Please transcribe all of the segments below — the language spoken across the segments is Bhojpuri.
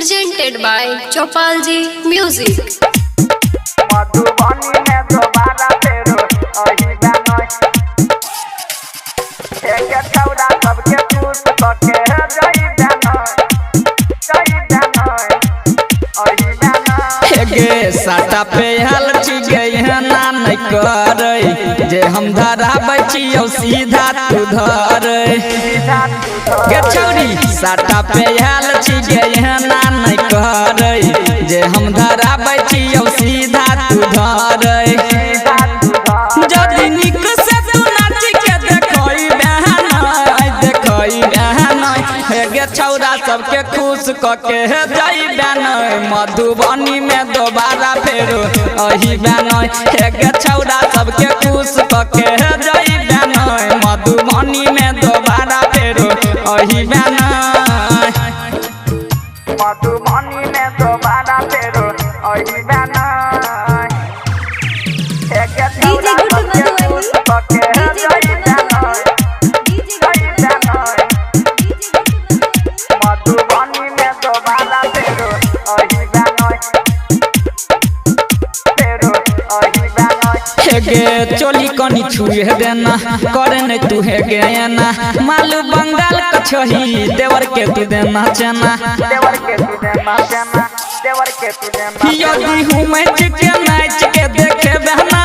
Presented by Chopalji Music. Madhubani में दोबारा फेरो अही गानों एक छौड़ा सबके पूछ के जई गानों अही गानों गे साटा पे हल गई है ना नहीं करे जे हम धरा बचियो सीधा तू धर गे छौड़ी साटा पे हल गई है ना नहीं करे जे हम धरा बचियो सीधा तू धर जदी निक से तू नाच के देखई बहन गे छौड़ा सबके खुश क के जई बहन मधुबनी में दोबारा फेरो अही बहन गे छौड़ा सबके खुश क के जई बहन मधुबनी में दोबारा फेरो अही बहन मधुबनी में दोबारा फेरो अही गानों एक छौड़ा सबके पूछ के जई गानों मधुबनी में दोबारा फेरो अही गानों गे चोली कनी छुए देना करे न तू है गे ना मालू बंगाल कछही देवर के तू देना चना देवर के तू देना चना देवर के तू देना यदि हूँ मैच के नाच के देखे बहना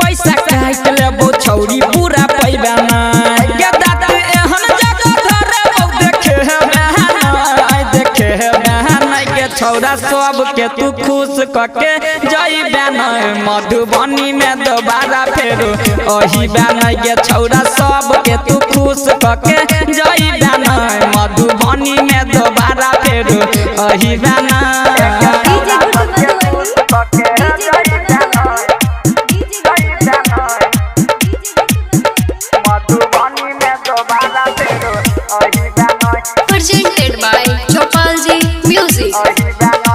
पैसा काट लेबो छौरी पूरा पैबाना गे दात एहन जगह धरे बहु देखे बहन के छौरा सब के तू खुश कके जई बहन मधुबनी में दोबारा फेरो अही बहन गे छौरा सब के तू खुश कके जई बहन मधुबनी में दोबारा फेरो अही बहन मधुबनी में दोबारा फेरो अही गानों Presented by Chopalji Music. अही गानों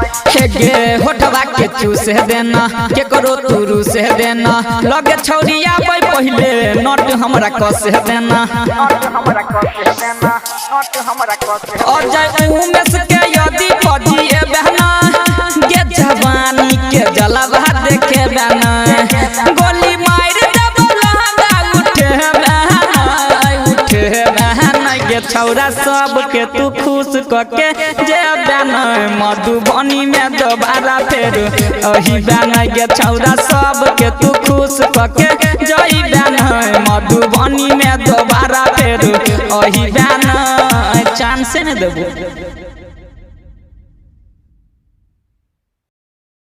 गे होठवा के चूस देना के करो तुरु से देना लगे छौरिया पहले नट हमरा कस देना नोट हमरा कसे देना नोट हमरा कसे और जय उमेश के यदि पजिए बहना गे जवानी के जलवा देखे बहना गोली मार देबो लहंगा उठे बहन गे छौरा सब के तू खुश कके जे बहन मधुबनी में दोबारा फेरो अही बहन गे छौरा सब के तू खुश कके जई बहन मधुबनी में दोबारा फेरो अही बहन चांस से न देबो।